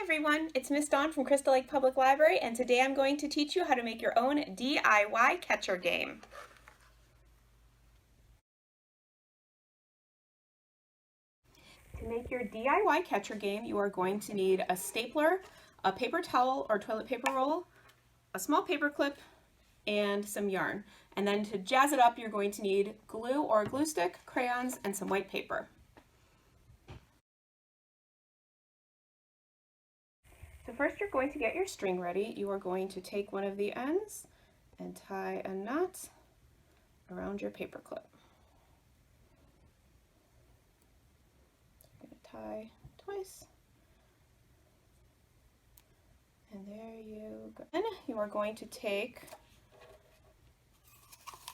everyone, it's Miss Dawn from Crystal Lake Public Library, and today I'm going to teach you how to make your own DIY catcher game. To make your DIY catcher game, you are going to need a stapler, a paper towel or toilet paper roll, a small paper clip, and some yarn. And then to jazz it up, you're going to need glue or a glue stick, crayons, and some white paper. So first you're going to get your string ready. You are going to take one of the ends and tie a knot around your paper clip. So you're going to tie twice. And there you go. Then you are going to take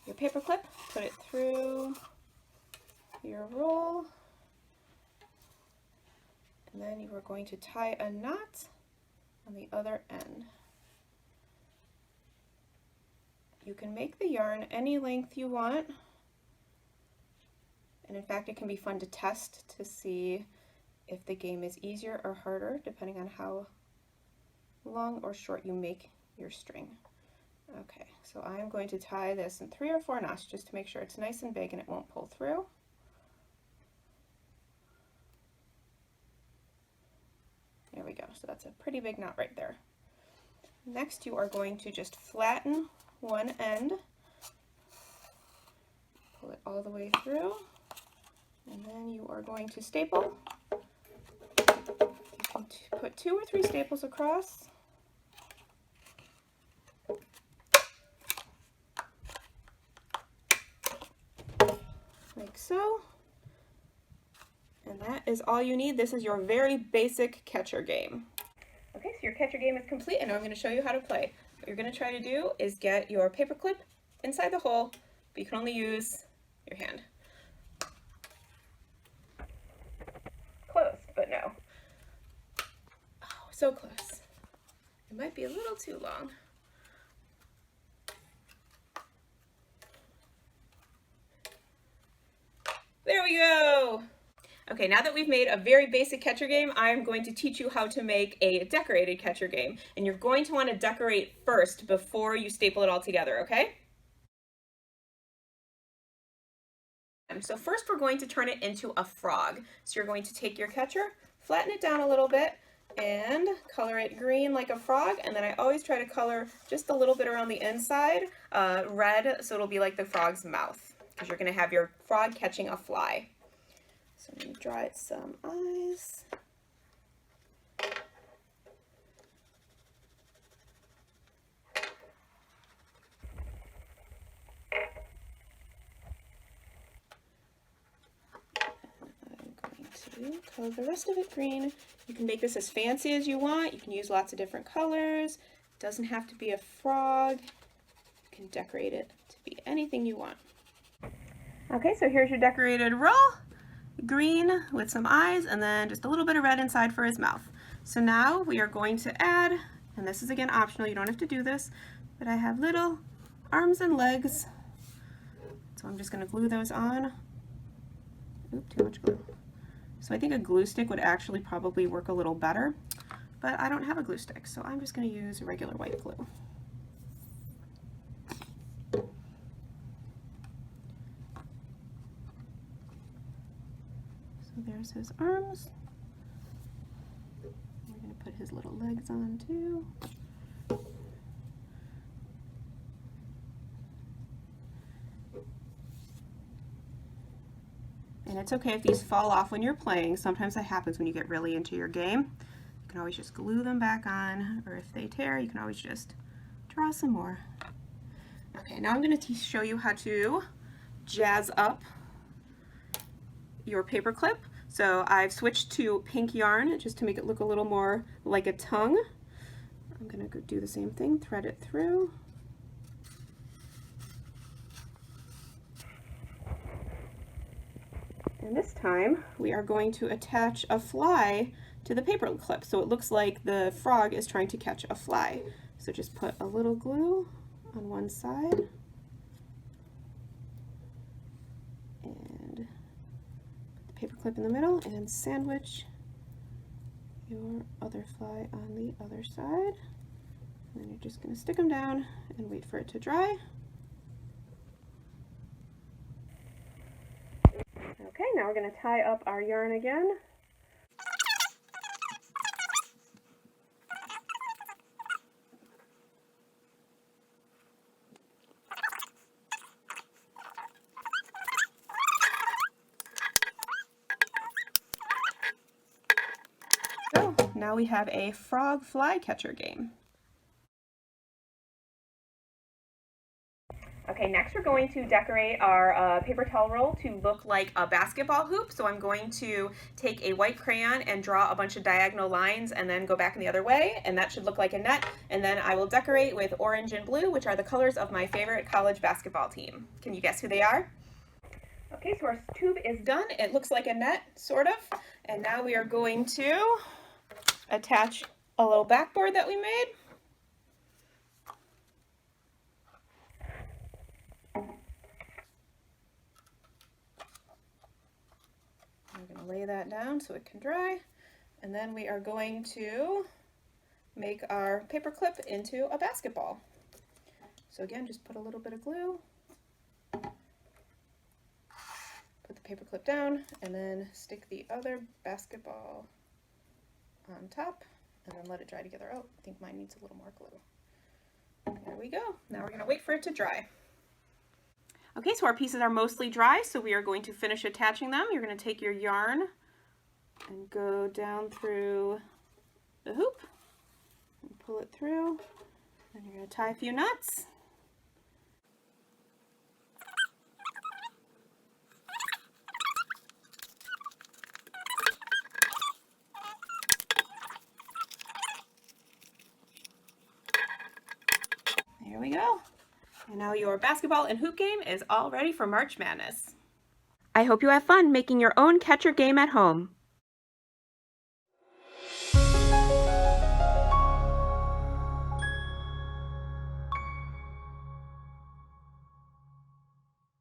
your paper clip, put it through your roll, and then you are going to tie a knot on the other end. You can make the yarn any length you want, and in fact it can be fun to test to see if the game is easier or harder depending on how long or short you make your string. Okay, so I am going to tie this in 3 or 4 knots just to make sure it's nice and big and it won't pull through. There we go, so that's a pretty big knot right there. Next you are going to just flatten one end, pull it all the way through, and then you are going to staple. You can put 2 or 3 staples across. Like so. And that is all you need. This is your very basic catcher game. Okay, so your catcher game is complete, and now I'm going to show you how to play. What you're going to try to do is get your paper clip inside the hole, but you can only use your hand. Close, but no. Oh, so close. It might be a little too long. There we go! Okay, now that we've made a very basic catcher game, I'm going to teach you how to make a decorated catcher game. And you're going to want to decorate first before you staple it all together, okay? So first we're going to turn it into a frog. So you're going to take your catcher, flatten it down a little bit, and color it green like a frog. And then I always try to color just a little bit around the inside, red, so it'll be like the frog's mouth, because you're going to have your frog catching a fly. So I'm going to draw it some eyes. I'm going to color the rest of it green. You can make this as fancy as you want. You can use lots of different colors. It doesn't have to be a frog. You can decorate it to be anything you want. Okay, so here's your decorated roll. Green with some eyes and then just a little bit of red inside for his mouth. So now we are going to add, and this is again optional, you don't have to do this, but I have little arms and legs. So I'm just going to glue those on. Oop, too much glue. So I think a glue stick would actually probably work a little better, but I don't have a glue stick, so I'm just going to use regular white glue. There's his arms. We're going to put his little legs on too. And it's okay if these fall off when you're playing. Sometimes that happens when you get really into your game. You can always just glue them back on, or if they tear, you can always just draw some more. Okay, now I'm going to show you how to jazz up your paper clip. So I've switched to pink yarn just to make it look a little more like a tongue. I'm going to go do the same thing, thread it through. And this time we are going to attach a fly to the paper clip so it looks like the frog is trying to catch a fly. So just put a little glue on one side and paper clip in the middle and sandwich your other fly on the other side. And then you're just going to stick them down and wait for it to dry. Okay, now we're going to tie up our yarn again. So now we have a frog fly catcher game. Okay, next we're going to decorate our paper towel roll to look like a basketball hoop. So I'm going to take a white crayon and draw a bunch of diagonal lines and then go back in the other way, and that should look like a net. And then I will decorate with orange and blue, which are the colors of my favorite college basketball team. Can you guess who they are? Okay, so our tube is done. It looks like a net, sort of. And now we are going to attach a little backboard that we made. We're going to lay that down so it can dry, and then we are going to make our paper clip into a basketball. So again, just put a little bit of glue, put the paper clip down, and then stick the other basketball on top, and then let it dry together. Oh, I think mine needs a little more glue. There we go. Now we're going to wait for it to dry. Okay, so our pieces are mostly dry, so we are going to finish attaching them. You're going to take your yarn and go down through the hoop and pull it through, and you're going to tie a few knots. There we go. And now your basketball and hoop game is all ready for March Madness. I hope you have fun making your own catcher game at home.